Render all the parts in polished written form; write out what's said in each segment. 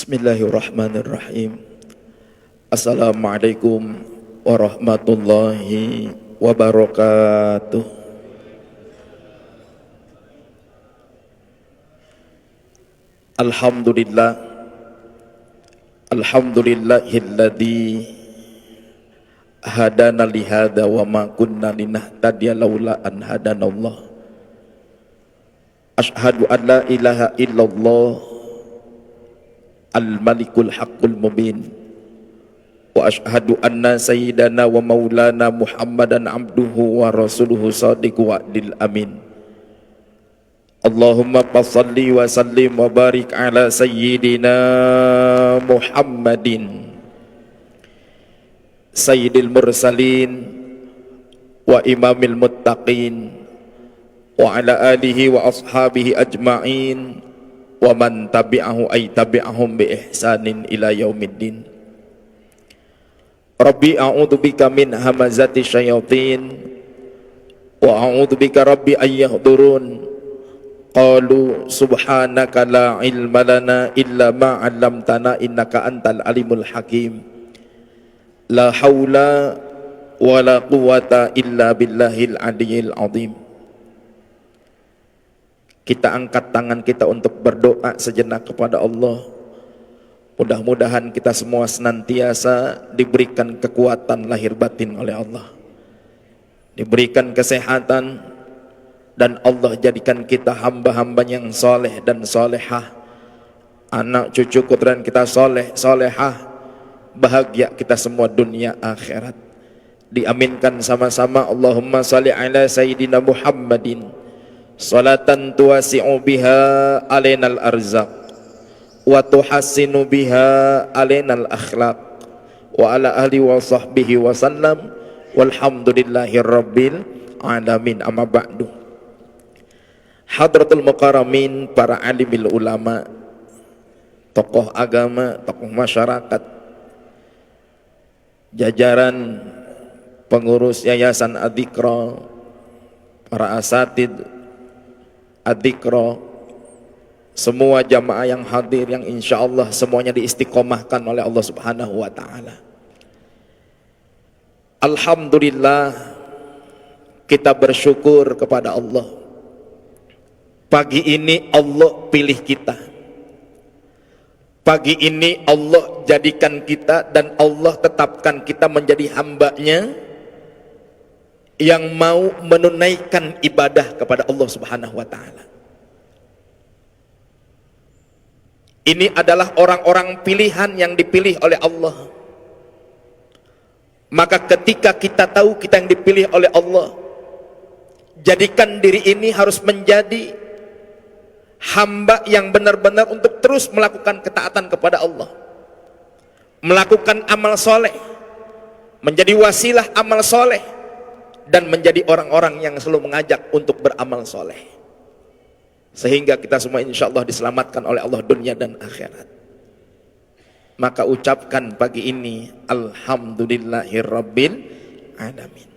Bismillahirrahmanirrahim. Assalamualaikum warahmatullahi wabarakatuh. Alhamdulillah, alhamdulillahilladzi hadana lihada wa ma kunna linahtadiya laula an hadanallah. Asyhadu an la ilaha illallah al-malikul haqqul mubin wa asyhadu anna sayyidana wa maulana Muhammadan abduhu wa rasuluhu sadiqu wa'dil amin. Allahumma salli wa sallim wa barik ala sayyidina Muhammadin sayyidil mursalin wa imamil muttaqin wa ala alihi wa ashabihi ajma'in wa man tabi'ahu ay tabi'ahum bi ihsanin ila yaumiddin. Rabbi a'udzu bika min hamazati syayatin wa a'udzu bika rabbi ay yahdurun. Qalu subhanaka la ilma lana illa ma 'allamtana innaka antal alimul hakim. La haula wa la quwwata illa billahil aliyyil azim. Kita angkat tangan kita untuk berdoa sejenak kepada Allah. Mudah-mudahan kita semua senantiasa diberikan kekuatan lahir batin oleh Allah, diberikan kesehatan, dan Allah jadikan kita hamba-hamba yang soleh dan solehah. Anak cucu keturunan kita soleh, solehah. Bahagia kita semua dunia akhirat. Diaminkan sama-sama. Allahumma salli ala sayyidina Muhammadin salatan tuwasi'u biha alainal arzaq wa tuhassinu biha alainal akhlaq wa ala ahli wa sahbihi wa sallam walhamdulillahi rabbil alamin. Amma ba'du. Hadratul mukarramin, para alimil ulama, tokoh agama, tokoh masyarakat, jajaran pengurus yayasan Adzikra, para asatid Adzikra, semua jamaah yang hadir yang insya Allah semuanya diistiqomahkan oleh Allah Subhanahu wa ta'ala. Alhamdulillah, kita bersyukur kepada Allah. Pagi ini Allah pilih kita. Pagi ini Allah jadikan kita dan Allah tetapkan kita menjadi hamba-Nya yang mau menunaikan ibadah kepada Allah Subhanahu wa ta'ala. Ini adalah orang-orang pilihan yang dipilih oleh Allah. Maka ketika kita tahu kita yang dipilih oleh Allah, jadikan diri ini harus menjadi hamba yang benar-benar untuk terus melakukan ketaatan kepada Allah, melakukan amal soleh, menjadi wasilah amal soleh, dan menjadi orang-orang yang selalu mengajak untuk beramal soleh, sehingga kita semua insya Allah diselamatkan oleh Allah dunia dan akhirat. Maka ucapkan pagi ini alhamdulillahirabbil alamin.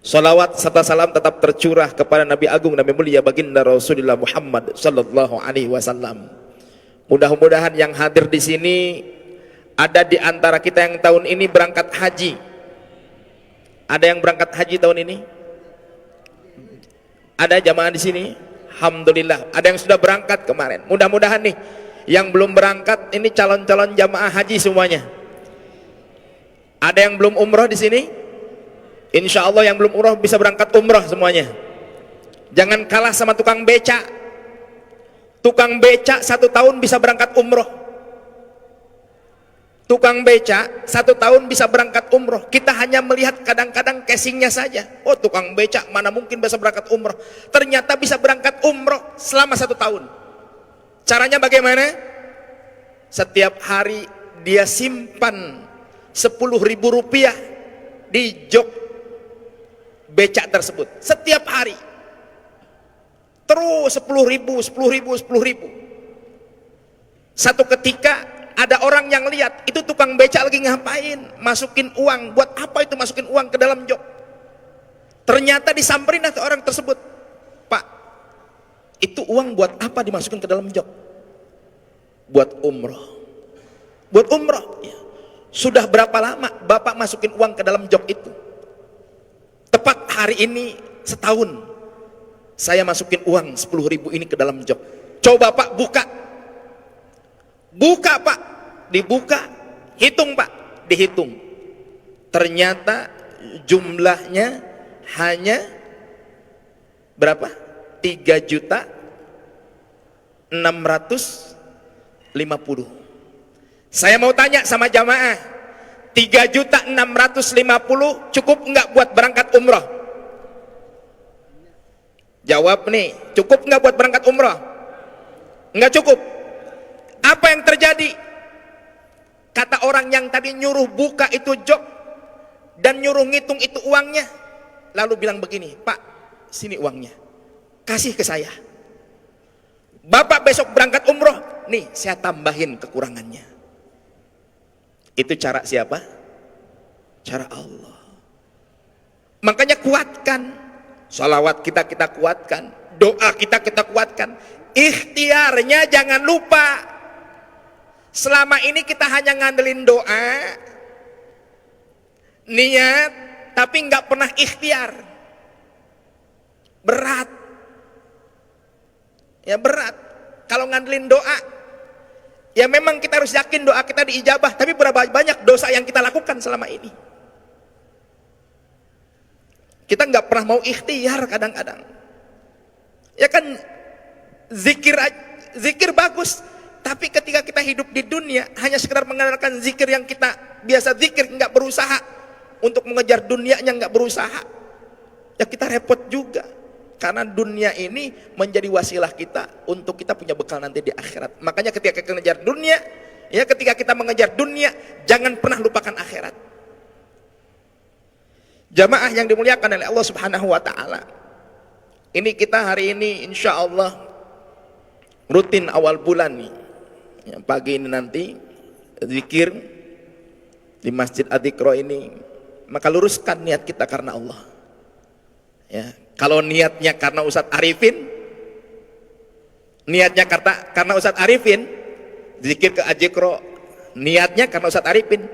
Salawat serta salam tetap tercurah kepada Nabi Agung, Nabi mulia baginda Rasulullah Muhammad sallallahu alaihi wasallam. Mudah-mudahan yang hadir di sini ada di antara kita yang tahun ini berangkat haji. Ada yang berangkat haji tahun ini? Ada jamaah di sini? Alhamdulillah. Ada yang sudah berangkat kemarin. Mudah-mudahan nih yang belum berangkat ini calon-calon jamaah haji semuanya. Ada yang belum umroh di sini? Insya Allah yang belum umroh bisa berangkat umroh semuanya. Jangan kalah sama tukang beca. Tukang beca 1 tahun bisa berangkat umroh. Tukang beca 1 tahun bisa berangkat umroh. Kita hanya melihat kadang-kadang casingnya saja. Oh, tukang beca mana mungkin bisa berangkat umroh. Ternyata bisa berangkat umroh selama 1 tahun. Caranya bagaimana? Setiap hari dia simpan 10.000 rupiah di jok beca tersebut. Setiap hari terus 10.000, 10.000, 10.000. Satu ketika ada orang yang lihat itu tukang beca lagi ngapain, masukin uang. Buat apa itu masukin uang ke dalam jok? Ternyata disamperin atau orang tersebut, Pak, itu uang buat apa dimasukin ke dalam jok? Buat umroh. buat umroh. Ya. Sudah berapa lama Bapak masukin uang ke dalam jok itu? Tepat hari ini setahun saya masukin uang 10.000 ini ke dalam jok. Coba Pak buka. Buka Pak. Dibuka. Hitung Pak. Dihitung. Ternyata jumlahnya hanya berapa? 3.650.000. Saya mau tanya sama jamaah, 3.650.000 cukup enggak buat berangkat umroh? Jawab nih, cukup enggak buat berangkat umroh? Enggak cukup. Apa yang terjadi? Kata orang yang tadi nyuruh buka itu jok dan nyuruh ngitung itu uangnya, lalu bilang begini, Pak, sini uangnya, kasih ke saya. Bapak besok berangkat umroh, nih saya tambahin kekurangannya. Itu cara siapa? Cara Allah. Makanya kuatkan. Salawat kita kuatkan. Doa kita kuatkan. Ikhtiarnya jangan lupa. Selama ini kita hanya ngandelin doa, niat, tapi nggak pernah ikhtiar. Berat. Ya berat. Kalau ngandelin doa, ya memang kita harus yakin doa kita diijabah, tapi berapa banyak dosa yang kita lakukan selama ini? Kita nggak pernah mau ikhtiar kadang-kadang. Ya kan, zikir bagus, tapi ketika kita hidup di dunia hanya sekedar mengandalkan zikir yang kita biasa zikir, nggak berusaha untuk mengejar dunianya, nggak berusaha, ya kita repot juga. Karena dunia ini menjadi wasilah kita untuk kita punya bekal nanti di akhirat. Makanya ketika kita mengejar dunia, ya ketika kita mengejar dunia, jangan pernah lupakan akhirat. Jamaah yang dimuliakan oleh Allah Subhanahu wa taala. Ini kita hari ini insya Allah rutin awal bulan nih. Ya, pagi ini nanti zikir di Masjid Adzikra ini, maka luruskan niat kita karena Allah. Ya, kalau niatnya karena Ustadz Arifin, zikir ke Adzikra, niatnya karena Ustadz Arifin,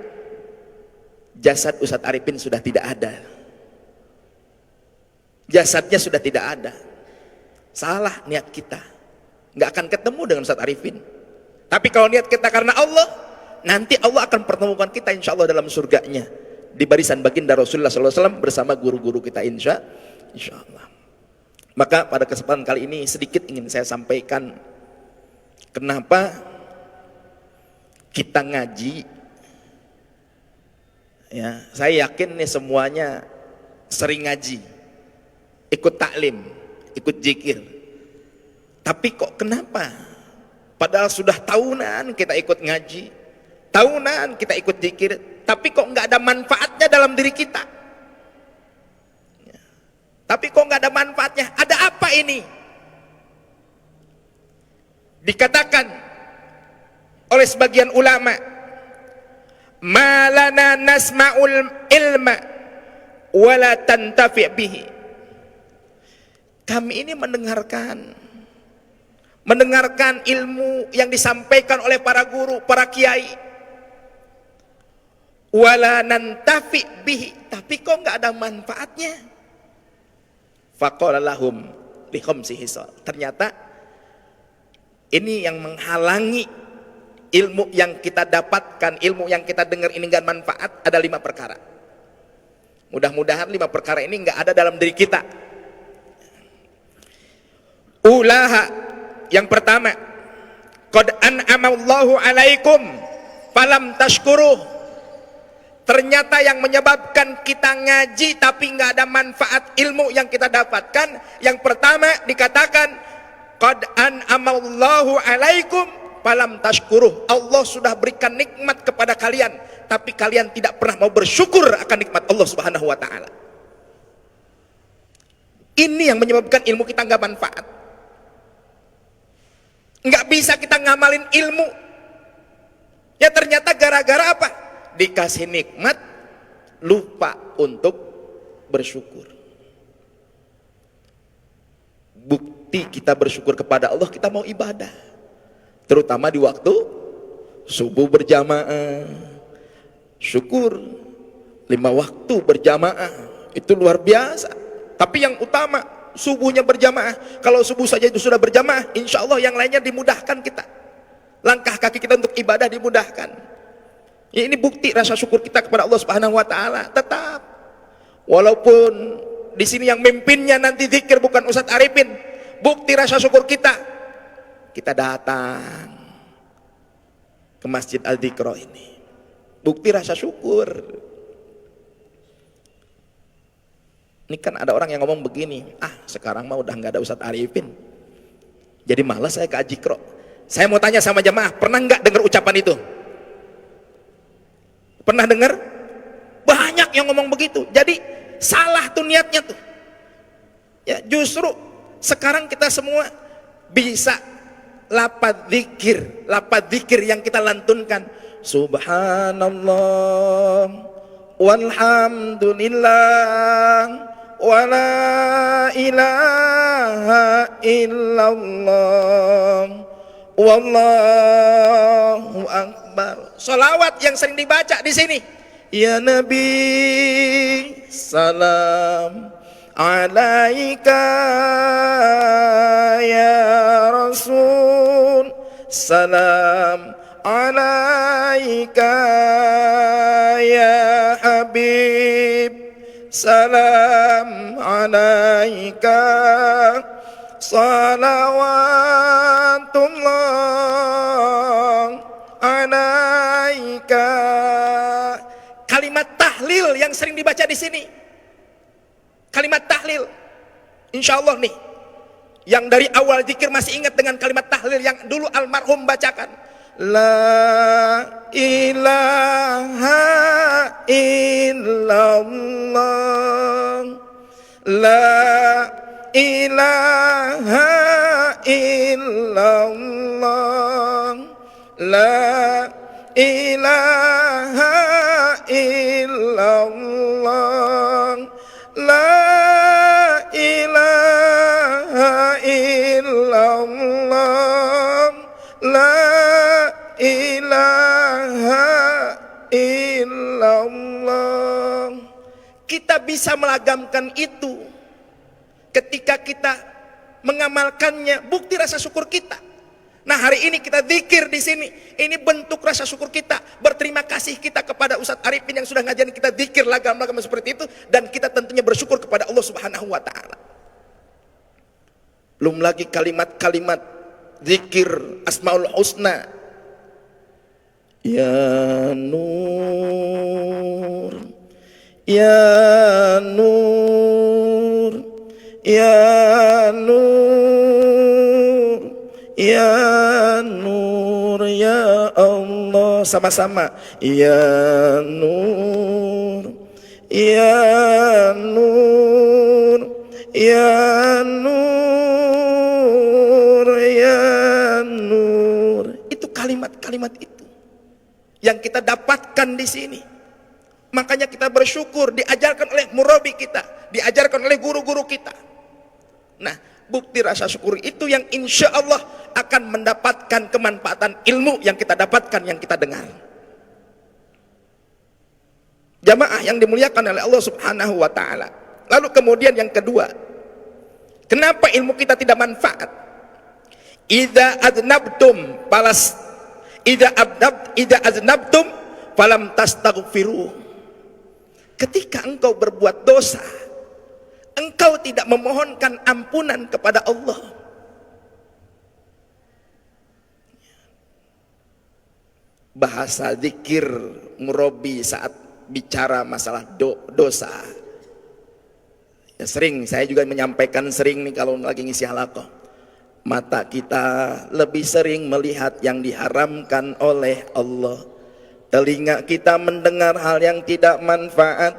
jasad Ustadz Arifin sudah tidak ada. Jasadnya sudah tidak ada. Salah niat kita, nggak akan ketemu dengan Ustadz Arifin. Tapi kalau niat kita karena Allah, nanti Allah akan pertemukan kita insya Allah dalam surganya, di barisan baginda Rasulullah SAW bersama guru-guru kita insya Allah. Maka pada kesempatan kali ini sedikit ingin saya sampaikan kenapa kita ngaji. Ya, saya yakin nih semuanya sering ngaji, ikut taklim, ikut zikir. Tapi kok kenapa? Padahal sudah tahunan kita ikut ngaji, tahunan kita ikut zikir, tapi kok nggak ada manfaatnya dalam diri kita? Tapi kok nggak ada manfaatnya? Ada apa ini? Dikatakan oleh sebagian ulama, malana nasma'ul ilma wala tantafi' bihi. Kami ini mendengarkan ilmu yang disampaikan oleh para guru, para kiai, wala nantafi' bihi, tapi kok nggak ada manfaatnya. Faqala lahum li khamsi hisal. Ternyata ini yang menghalangi ilmu yang kita dapatkan, ilmu yang kita dengar ini enggak manfaat, ada 5 perkara. Mudah-mudahan 5 perkara ini enggak ada dalam diri kita. Ulaha, yang pertama, qad an'amallahu alaikum falam tashkuruh. Ternyata yang menyebabkan kita ngaji tapi nggak ada manfaat ilmu yang kita dapatkan, yang pertama dikatakan qad an'amallahu alaikum falam tashkuruh. Allah sudah berikan nikmat kepada kalian, tapi kalian tidak pernah mau bersyukur akan nikmat Allah Subhanahu wa taala. Ini yang menyebabkan ilmu kita nggak manfaat. Nggak bisa kita ngamalin ilmu. Ya ternyata gara-gara apa? Dikasih nikmat, lupa untuk bersyukur. Bukti kita bersyukur kepada Allah, kita mau ibadah, terutama di waktu subuh berjamaah, syukur. 5 waktu berjamaah, itu luar biasa. Tapi yang utama subuhnya berjamaah. Kalau subuh saja itu sudah berjamaah, insya Allah yang lainnya dimudahkan kita. Langkah kaki kita untuk ibadah dimudahkan. Ya, ini bukti rasa syukur kita kepada Allah Subhanahu wa taala. Tetap walaupun di sini yang mimpinnya nanti zikir bukan Ustadz Arifin, bukti rasa syukur kita. Kita datang ke Masjid Al-Dzikra ini. Bukti rasa syukur. Ini kan ada orang yang ngomong begini, sekarang mah udah nggak ada Ustadz Arifin, jadi malas saya ke Al-Dzikra. Saya mau tanya sama jamaah, pernah nggak dengar ucapan itu? Pernah dengar? Banyak yang ngomong begitu. Jadi salah tuh niatnya tuh. Ya, justru sekarang kita semua bisa lafaz zikir yang kita lantunkan. Subhanallah walhamdulillah wala ilaha illallah wallahu akbar. Sholawat yang sering dibaca di sini. Ya Nabi salam alaika, ya Rasul salam alaika, ya Habib salam alaika, salawatullah alaika. Kalimat tahlil yang sering dibaca di sini. Kalimat tahlil. Insya Allah nih, yang dari awal zikir masih ingat dengan kalimat tahlil yang dulu almarhum bacakan. La ilaha illallah, la ilaha illallah, la ilaha illallah, la ilaha illallah, la ilaha illallah. Kita bisa melagamkan itu ketika kita mengamalkannya, bukti rasa syukur kita. Nah, hari ini kita zikir di sini, ini bentuk rasa syukur kita, berterima kasih kita kepada Ustadz Arifin yang sudah ngajarin kita zikir lagam-lagam seperti itu, dan kita tentunya bersyukur kepada Allah Subhanahu wa taala. Belum lagi kalimat-kalimat zikir Asmaul Husna. Ya Nur, ya Nur, ya Nur, ya Nur, ya Allah. Sama-sama. Ya Nur, ya Nur, ya Nur, ya Nur. Itu kalimat-kalimat itu yang kita dapatkan di sini. Makanya kita bersyukur diajarkan oleh murabi kita, diajarkan oleh guru-guru kita. Nah, bukti rasa syukur itu yang insya Allah akan mendapatkan kemanfaatan ilmu yang kita dapatkan, yang kita dengar. Jamaah yang dimuliakan oleh Allah Subhanahu wa taala. Lalu kemudian yang kedua, kenapa ilmu kita tidak manfaat? Idza adnabtum falam tastaghfiru. Ketika engkau berbuat dosa, engkau tidak memohonkan ampunan kepada Allah. Bahasa zikir murabi saat bicara masalah dosa. Ya, sering saya juga menyampaikan nih kalau lagi ngisi halaqah. Mata kita lebih sering melihat yang diharamkan oleh Allah. Telinga kita mendengar hal yang tidak manfaat.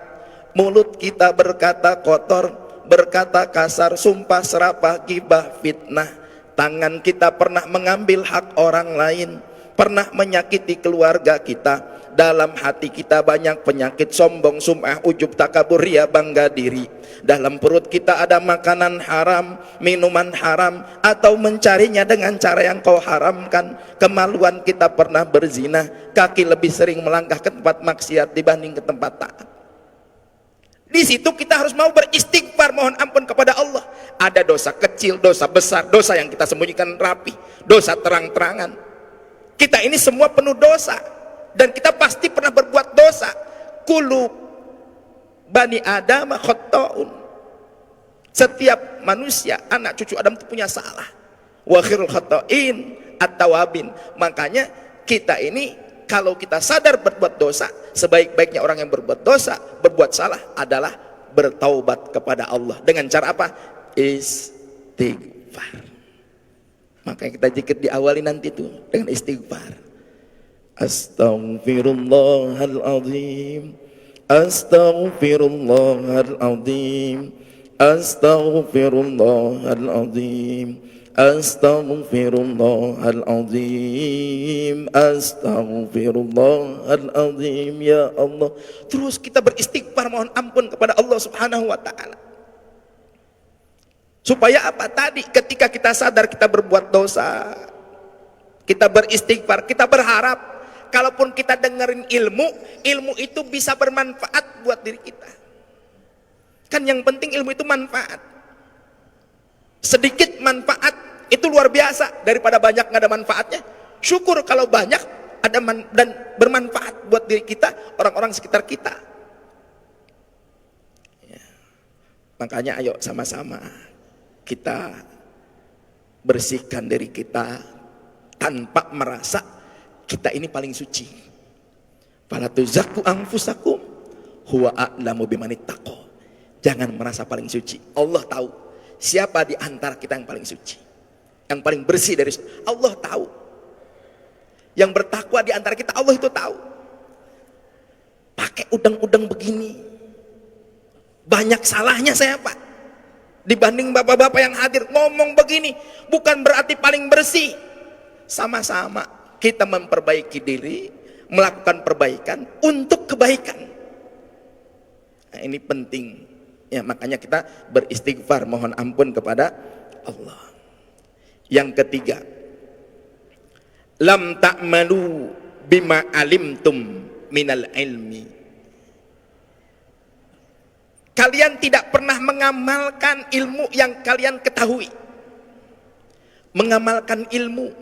Mulut kita berkata kotor, berkata kasar, sumpah serapah, gibah, fitnah. Tangan kita pernah mengambil hak orang lain, pernah menyakiti keluarga kita, dalam hati kita banyak penyakit sombong, sum'ah, ujub, takabur, ria, bangga diri. Dalam perut kita ada makanan haram, minuman haram, atau mencarinya dengan cara yang kau haramkan. Kemaluan kita pernah berzina, kaki lebih sering melangkah ke tempat maksiat dibanding ke tempat taat. Di situ kita harus mau beristighfar, mohon ampun kepada Allah. Ada dosa kecil, dosa besar, dosa yang kita sembunyikan rapi, dosa terang-terangan. Kita ini semua penuh dosa, dan kita pasti pernah berbuat dosa. Kullu bani Adam khata'un. Setiap manusia, anak cucu Adam itu punya salah. Wa khairul khata'in at-tawabin. Makanya kita ini kalau kita sadar berbuat dosa, sebaik-baiknya orang yang berbuat dosa, berbuat salah adalah bertaubat kepada Allah. Dengan cara apa? Istighfar. Makanya kita zikir diawali nanti tuh dengan istighfar. Astaghfirullahaladzim, astaghfirullahaladzim, astaghfirullahaladzim, astaghfirullahaladzim, astaghfirullahaladzim. Ya Allah, terus kita beristighfar, mohon ampun kepada Allah Subhanahu wa ta'ala. Supaya apa? Tadi ketika kita sadar kita berbuat dosa, kita beristighfar, kita berharap kalaupun kita dengerin ilmu, ilmu itu bisa bermanfaat buat diri kita. Kan yang penting ilmu itu manfaat. Sedikit manfaat itu luar biasa daripada banyak nggak ada manfaatnya. Syukur kalau banyak ada dan bermanfaat buat diri kita, orang-orang sekitar kita. Ya. Makanya ayo sama-sama kita bersihkan diri kita tanpa merasa kita ini paling suci. Fala tuzakku anfusakum huwa a'lamu bimanittaqo. Jangan merasa paling suci. Allah tahu siapa di antara kita yang paling suci, yang paling bersih dari Allah tahu. Yang bertakwa di antara kita Allah itu tahu. Pakai udang-udang begini, banyak salahnya saya Pak. Dibanding bapak-bapak yang hadir ngomong begini, bukan berarti paling bersih. Sama-sama kita memperbaiki diri, melakukan perbaikan untuk kebaikan. Nah, ini penting. Ya, makanya kita beristighfar, mohon ampun kepada Allah. Yang ketiga, lam ta'malu bima alimtum minal ilmi. Kalian tidak pernah mengamalkan ilmu yang kalian ketahui. Mengamalkan ilmu.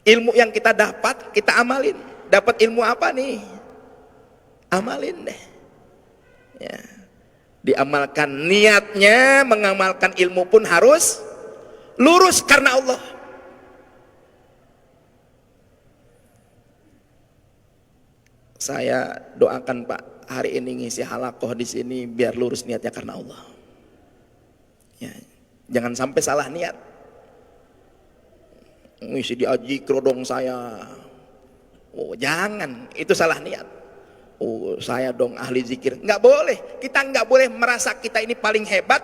Ilmu yang kita dapat, kita amalin. Dapat ilmu apa nih? Amalin deh. Ya. Diamalkan, niatnya mengamalkan ilmu pun harus lurus karena Allah. Saya doakan Pak, hari ini ngisi halakoh di sini biar lurus niatnya karena Allah. Ya, jangan sampai salah niat. Ngisi di aji kerodong saya. Oh, jangan, itu salah niat. Oh, saya dong ahli zikir. Nggak boleh. Kita nggak boleh merasa kita ini paling hebat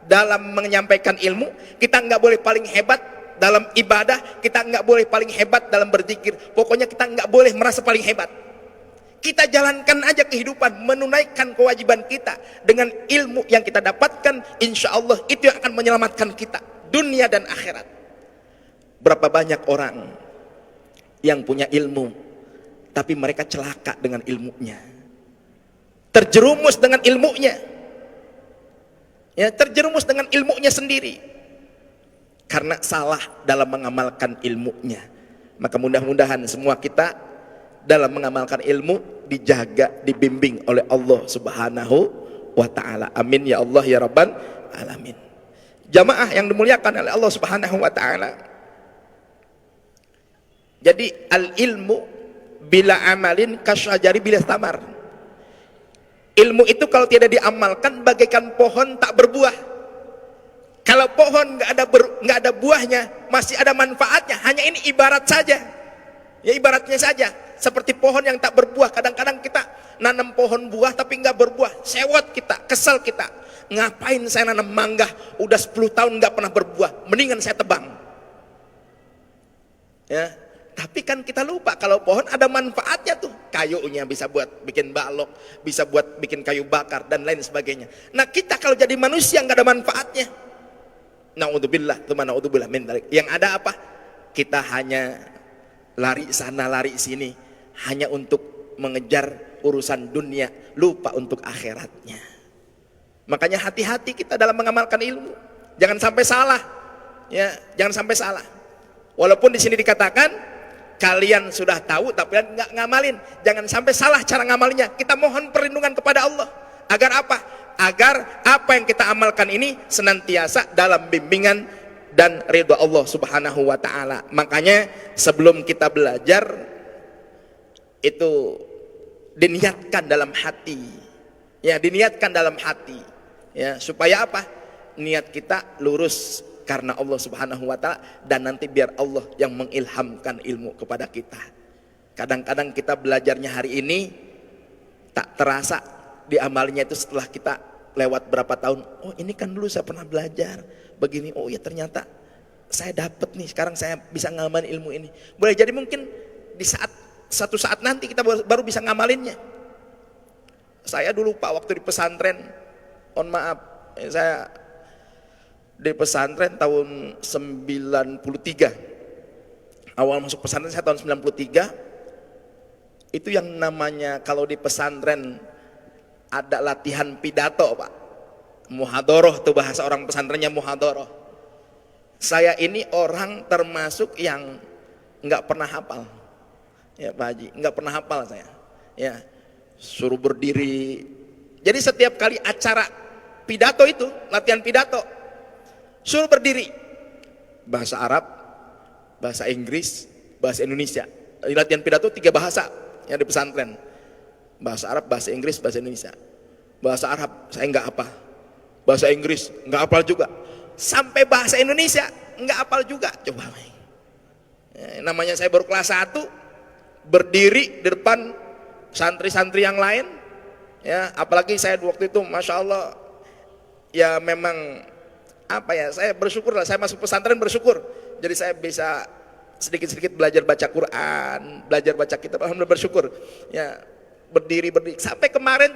dalam menyampaikan ilmu. Kita nggak boleh paling hebat dalam ibadah. Kita nggak boleh paling hebat dalam berzikir. Pokoknya kita nggak boleh merasa paling hebat. Kita jalankan aja kehidupan, menunaikan kewajiban kita dengan ilmu yang kita dapatkan. Insya Allah itu yang akan menyelamatkan kita dunia dan akhirat. Berapa banyak orang yang punya ilmu tapi mereka celaka dengan ilmunya, terjerumus dengan ilmunya, ya, terjerumus dengan ilmunya sendiri karena salah dalam mengamalkan ilmunya. Maka mudah-mudahan semua kita dalam mengamalkan ilmu dijaga, dibimbing oleh Allah Subhanahu wa ta'ala. Amin ya Allah ya Rabbal alamin. Jamaah yang dimuliakan oleh Allah Subhanahu wa ta'ala. Jadi al-ilmu bila amalin kasyajari bila tamar. Ilmu itu kalau tidak diamalkan bagaikan pohon tak berbuah. Kalau pohon nggak ada buahnya, masih ada manfaatnya. Hanya ini ibarat saja. Ya ibaratnya saja. Seperti pohon yang tak berbuah. Kadang-kadang kita nanam pohon buah tapi nggak berbuah. Sewot kita, kesel kita. Ngapain saya nanam mangga? Udah 10 tahun nggak pernah berbuah. Mendingan saya tebang. Ya, tapi Tapi kan kita lupa kalau pohon ada manfaatnya tuh. Kayunya bisa buat bikin balok, bisa buat bikin kayu bakar dan lain sebagainya. Nah kita kalau jadi manusia nggak ada manfaatnya. Naudzubillah, naudzubillah min dzalik. Yang ada apa? Kita hanya lari sana lari sini, hanya untuk mengejar urusan dunia, lupa untuk akhiratnya. Makanya hati-hati kita dalam mengamalkan ilmu. Jangan sampai salah. Ya, jangan sampai salah. Walaupun di sini dikatakan kalian sudah tahu tapi nggak ngamalin. Jangan sampai salah cara ngamalnya. Kita mohon perlindungan kepada Allah. Agar apa? Agar apa yang kita amalkan ini senantiasa dalam bimbingan dan ridha Allah Subhanahu wa taala. Makanya sebelum kita belajar itu diniatkan dalam hati. Ya, diniatkan dalam hati. Ya, supaya apa? Niat kita lurus karena Allah Subhanahu wa taala dan nanti biar Allah yang mengilhamkan ilmu kepada kita. Kadang-kadang kita belajarnya hari ini tak terasa diamalnya itu setelah kita lewat berapa tahun. Oh, ini kan dulu saya pernah belajar begini. Oh ya, ternyata saya dapat nih, sekarang saya bisa ngamalin ilmu ini. Boleh jadi mungkin di satu saat nanti kita baru bisa ngamalinnya. Saya dulu Pak waktu di pesantren, mohon maaf, saya di pesantren tahun 93. Awal masuk pesantren saya tahun 93. Itu yang namanya kalau di pesantren ada latihan pidato Pak. Muhadoroh tuh bahasa orang pesantrennya muhadoroh. Saya ini orang termasuk yang nggak pernah hafal. Ya Pak Haji, nggak pernah hafal saya. Ya, suruh berdiri. Jadi setiap kali acara pidato itu, latihan pidato, suruh berdiri. Bahasa Arab, bahasa Inggris, bahasa Indonesia. Latihan pidato 3 bahasa yang di pesantren. Bahasa Arab, bahasa Inggris, bahasa Indonesia. Bahasa Arab saya nggak hafal. Bahasa Inggris nggak hafal juga. Sampai bahasa Indonesia nggak hafal juga. Coba. Namanya saya baru kelas 1, berdiri di depan santri-santri yang lain. Ya, apalagi saya waktu itu, masya Allah, ya memang apa ya, saya bersyukur lah, saya masuk pesantren bersyukur. Jadi saya bisa sedikit-sedikit belajar baca Quran, belajar baca kitab, alhamdulillah bersyukur. Ya, berdiri sampai kemarin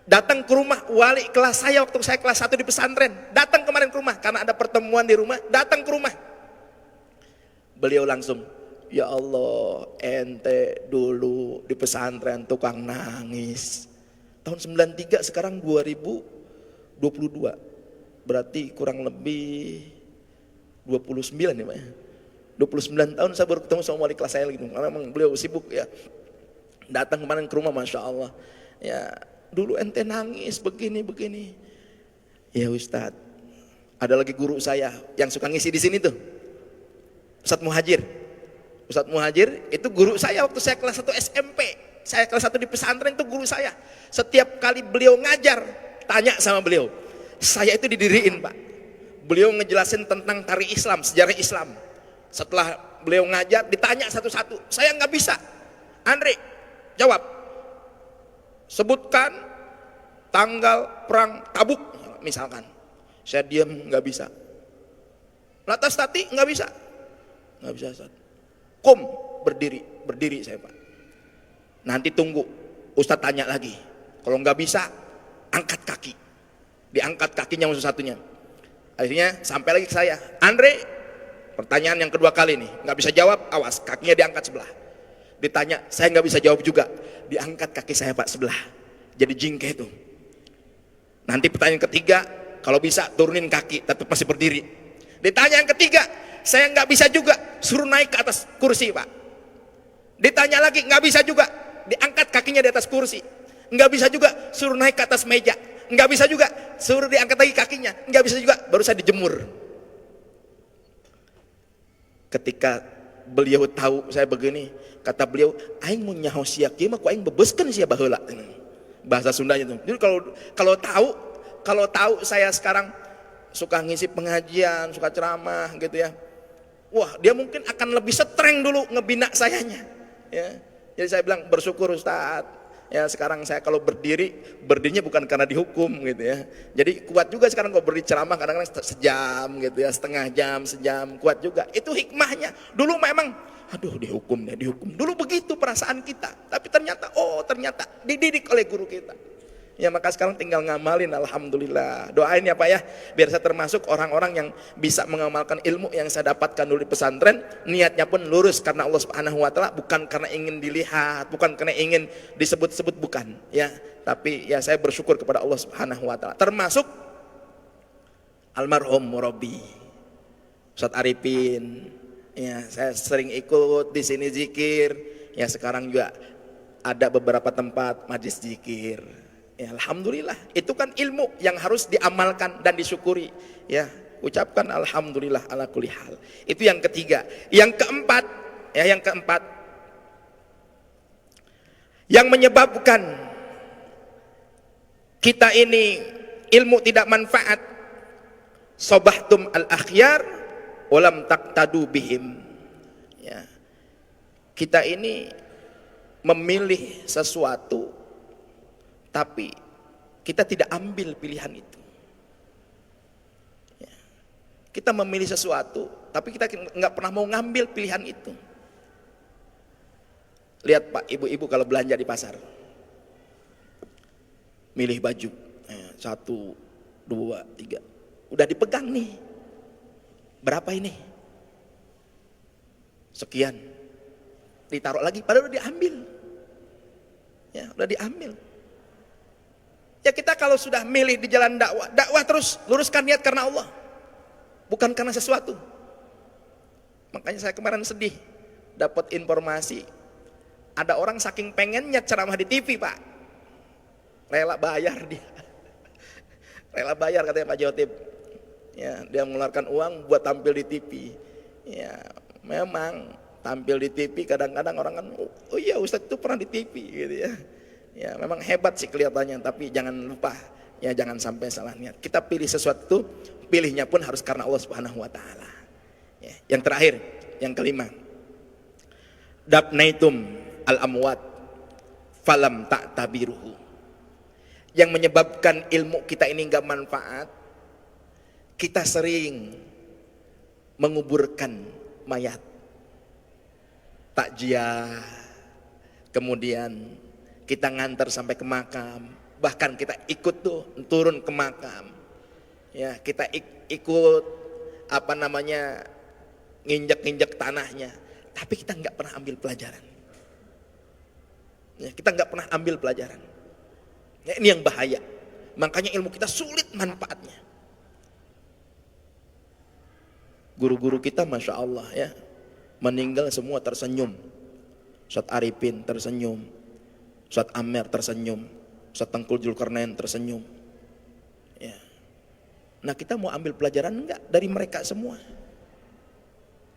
datang ke rumah wali kelas saya waktu saya kelas 1 di pesantren, datang kemarin ke rumah karena ada pertemuan di rumah, datang ke rumah. Beliau langsung, ya Allah, ente dulu di pesantren tukang nangis. Tahun 93 sekarang 2022. Berarti kurang lebih 29 ya Pak. 29 tahun saya baru ketemu sama wali kelas saya gitu. Karena memang beliau sibuk ya. Datang kemarin ke rumah, masya Allah. Ya, dulu ente nangis begini. Ya Ustadz, ada lagi guru saya yang suka ngisi di sini tuh, Ustadz Muhajir. Ustadz Muhajir itu guru saya waktu saya kelas 1 SMP. Saya kelas 1 di pesantren itu guru saya. Setiap kali beliau ngajar, tanya sama beliau. Saya itu didiriin Pak. Beliau ngejelasin tentang tari Islam, sejarah Islam. Setelah beliau ngajar, ditanya satu-satu. Saya nggak bisa. Andre, jawab. Sebutkan tanggal perang Tabuk, misalkan. Saya diam, nggak bisa. Latas tati, nggak bisa. Nggak bisa Ustaz. Kum, berdiri saya Pak. Nanti tunggu, Ustadz tanya lagi. Kalau nggak bisa, angkat kaki. Diangkat kakinya musuh satunya. Akhirnya sampai lagi ke saya, Andre, pertanyaan yang kedua kali nih, nggak bisa jawab, awas, kakinya diangkat sebelah. Ditanya, saya nggak bisa jawab juga, diangkat kaki saya Pak sebelah. Jadi jingkeh itu. Nanti pertanyaan ketiga, kalau bisa turunin kaki, tetap masih berdiri. Ditanya yang ketiga, saya nggak bisa juga, suruh naik ke atas kursi Pak. Ditanya lagi, nggak bisa juga, diangkat kakinya di atas kursi. Nggak bisa juga, suruh naik ke atas meja. Nggak bisa juga, suruh diangkat lagi kakinya. Nggak bisa juga, baru saya dijemur. Ketika beliau tahu saya begini, kata beliau, aing mun nyaho sia kieu mah ku aing bebeskeun sia baheula. Bahasa Sundanya tuh. Jadi kalau tahu saya sekarang suka ngisi pengajian, suka ceramah gitu ya. Wah, dia mungkin akan lebih streng dulu ngebina sayanya. Ya. Jadi saya bilang bersyukur Ustadz. Ya sekarang saya kalau berdirinya bukan karena dihukum gitu ya. Jadi kuat juga sekarang kalau berdiri ceramah kadang-kadang sejam gitu ya, setengah jam, sejam, kuat juga. Itu hikmahnya. Dulu memang Aduh, dihukum ya, dihukum. Dulu begitu perasaan kita, tapi ternyata dididik oleh guru kita. Ya maka sekarang tinggal ngamalin, alhamdulillah. Doain ya Pak ya, biar saya termasuk orang-orang yang bisa mengamalkan ilmu yang saya dapatkan dulu di pesantren. Niatnya pun lurus karena Allah Subhanahu wa taala, bukan karena ingin dilihat, bukan karena ingin disebut-sebut, bukan ya. Tapi ya saya bersyukur kepada Allah Subhanahu wa taala. Termasuk almarhum murabi Ustadz Arifin. Ya, saya sering ikut di sini zikir. Ya sekarang juga ada beberapa tempat majlis zikir. Ya, alhamdulillah, itu kan ilmu yang harus diamalkan dan disyukuri. Ya, ucapkan alhamdulillah ala kulli hal. Itu yang ketiga. Yang keempat, yang menyebabkan kita ini ilmu tidak manfaat, sobahtum al-akhyar walam taqtadu bihim. Ya. Kita ini memilih sesuatu tapi kita tidak ambil pilihan itu. Ya. Kita memilih sesuatu, tapi kita nggak pernah mau ngambil pilihan itu. Lihat Pak, ibu-ibu kalau belanja di pasar, milih baju, 1, 2, 3, udah dipegang nih. Berapa ini? Sekian. Ditaruh lagi, padahal udah diambil. Ya, udah diambil. Ya kita kalau sudah milih di jalan dakwah terus luruskan niat karena Allah, bukan karena sesuatu. Makanya saya kemarin sedih dapat informasi ada orang saking pengennya ceramah di TV Pak, rela bayar dia, rela bayar katanya Pak Jotib. Ya dia mengeluarkan uang buat tampil di TV. Ya memang tampil di TV kadang-kadang orang kan, oh iya Ustadz itu pernah di TV gitu ya. Ya memang hebat sih kelihatannya, tapi jangan lupa ya, jangan sampai salah niat. Kita pilih sesuatu, pilihnya pun harus karena Allah Subhanahu wa taala. Ya, yang terakhir, yang kelima. Dabnaitum al-amwat falam ta'tabiruhu. Yang menyebabkan ilmu kita ini enggak manfaat, kita sering menguburkan mayat. Takjiah, kemudian kita ngantar sampai ke makam, bahkan kita ikut tuh turun ke makam. Ya, kita ikut nginjek-nginjek tanahnya, tapi kita nggak pernah ambil pelajaran. Ya, kita nggak pernah ambil pelajaran. Ya, ini yang bahaya. Makanya ilmu kita sulit manfaatnya. Guru-guru kita Masya Allah ya, meninggal semua tersenyum. Ustadz Arifin tersenyum, Ustadz Amer tersenyum, Ustadz Tengkul Zulkarnain tersenyum. Ya. Nah kita mau ambil pelajaran enggak dari mereka semua?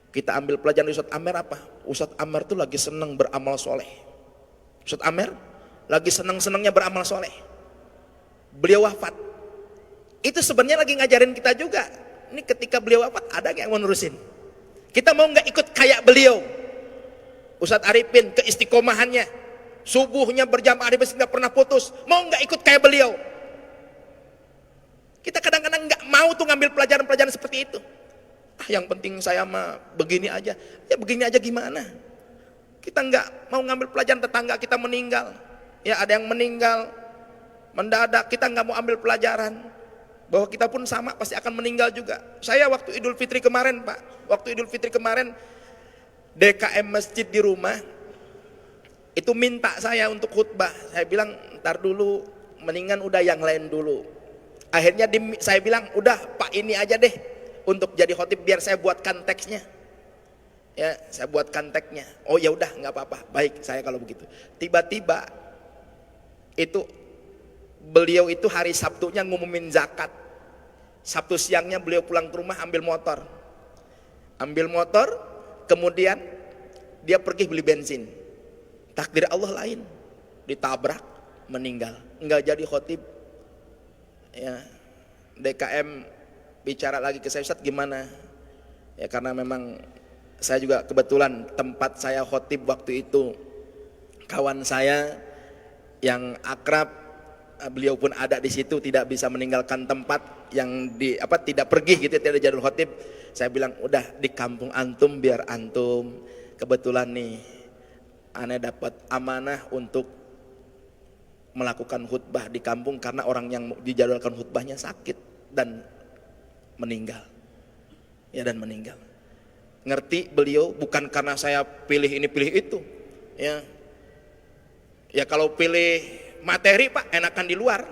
Kita ambil pelajaran dari Ustadz Amer apa? Ustadz Amer tuh lagi senang beramal soleh. Ustadz Amer lagi senang-senangnya beramal soleh. Beliau wafat. Itu sebenarnya lagi ngajarin kita juga. Ini ketika beliau wafat ada yang mau nerusin. Kita mau nggak ikut kayak beliau? Ustadz Arifin keistiqomahannya, subuhnya berjamaah di masjid nggak pernah putus. Mau nggak ikut kayak beliau? Kita kadang-kadang nggak mau tuh ngambil pelajaran-pelajaran seperti itu. Yang penting saya mah begini aja. Ya begini aja gimana? Kita nggak mau ngambil pelajaran tetangga kita meninggal. Ya ada yang meninggal mendadak, kita nggak mau ambil pelajaran bahwa kita pun sama pasti akan meninggal juga. Saya waktu Idul Fitri kemarin Pak, waktu Idul Fitri kemarin DKM masjid di rumah itu minta saya untuk khutbah. Saya bilang ntar dulu, mendingan udah yang lain dulu. Akhirnya saya bilang udah Pak ini aja deh untuk jadi khotib, biar saya buatkan teksnya. Ya saya buatkan teksnya. Oh ya udah nggak apa-apa, baik saya kalau begitu. Tiba-tiba itu beliau itu hari Sabtunya ngumumin zakat. Sabtu siangnya beliau pulang ke rumah ambil motor, kemudian dia pergi beli bensin. Takdir Allah lain, ditabrak meninggal, nggak jadi khotib. Ya, DKM bicara lagi ke saya, Ustadz gimana? Ya karena memang saya juga kebetulan tempat saya khotib waktu itu kawan saya yang akrab, beliau pun ada di situ, tidak bisa meninggalkan tempat yang tidak pergi gitu, tidak jalur khotib. Saya bilang udah di kampung antum biar antum, kebetulan nih ana dapat amanah untuk melakukan khutbah di kampung karena orang yang dijadwalkan khutbahnya sakit dan meninggal. Ya, dan meninggal. Ngerti beliau bukan karena saya pilih ini pilih itu. Ya. Ya kalau pilih materi Pak enakan di luar.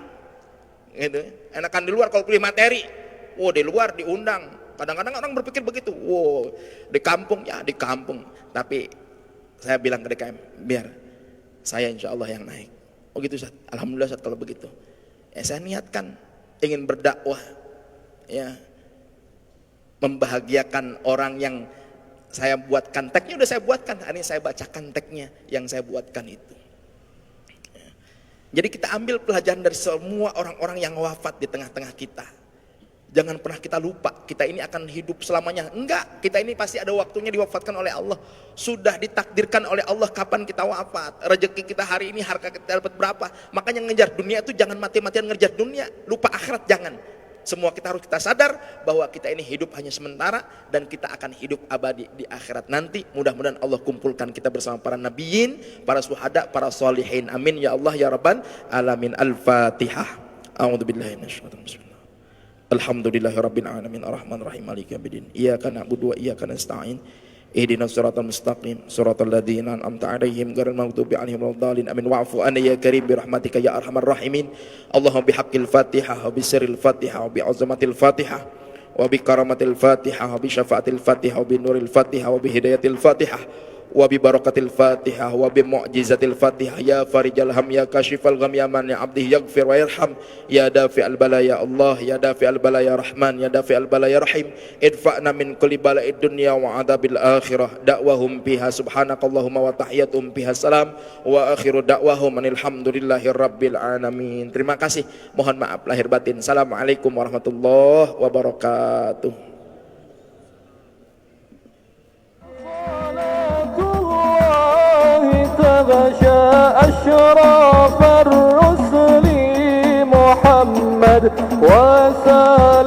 Gitu. Enakan di luar kalau pilih materi. Wow, di luar diundang. Kadang-kadang orang berpikir begitu. Wow, di kampung ya di kampung. Tapi saya bilang ke DKM, biar saya insya Allah yang naik. Oh gitu Ustaz. Alhamdulillah Ustaz kalau begitu. Ya saya niatkan ingin berdakwah, ya, membahagiakan orang yang saya buatkan tagnya udah saya buatkan. Hari ini saya bacakan tagnya yang saya buatkan itu. Ya. Jadi kita ambil pelajaran dari semua orang-orang yang wafat di tengah-tengah kita. Jangan pernah kita lupa, kita ini akan hidup selamanya. Enggak, kita ini pasti ada waktunya diwafatkan oleh Allah. Sudah ditakdirkan oleh Allah kapan kita wafat. Rezeki kita hari ini, harga kita dapat berapa. Makanya ngejar dunia itu jangan mati-matian ngejar dunia. Lupa akhirat, jangan. Semua kita harus kita sadar bahwa kita ini hidup hanya sementara. Dan kita akan hidup abadi di akhirat nanti. Mudah-mudahan Allah kumpulkan kita bersama para nabiyin, para syuhada, para sholihin. Amin ya Allah ya Rabbal alamin. Al-Fatihah. A'udzubillahi minasyaitonir rajim. Alhamdulillahirabbil alamin arrahmanir rahim maliki yaumiddin iyyaka na'budu wa iyyaka nasta'in ihdinas siratal mustaqim siratal ladzina an'amta 'alaihim ghairil maghdubi 'alaihim waladdallin amin wa'fu 'anna ya karim bi rahmatika ya arhamar rahimin Allahumma bihaqqil fatihah wa bisirril fatihah wa bi'azamatil fatihah wa bi karamatil fatihah wa bi syafaatil fatihah wa bi nuril fatihah wa bi hidayatil fatihah wa bi barakatil fatihah wa bi mu'jizatil fatihah ya farijal ham ya kashifal gham ya man ya abdi yaghfir wa yarham ya dafi'al bala ya Allah ya dafi'al bala ya rahman ya dafi'al bala ya rahim idfa'na min kulli bala'id dunya wa adabil akhirah da'wahum biha subhanakallahumma wa tahiyatum biha salam wa akhiru da'wahum alhamdulillahi rabbil alamin. Terima kasih, mohon maaf lahir batin. Assalamualaikum warahmatullahi wabarakatuh. غشى أشراف الرسل محمد وسلم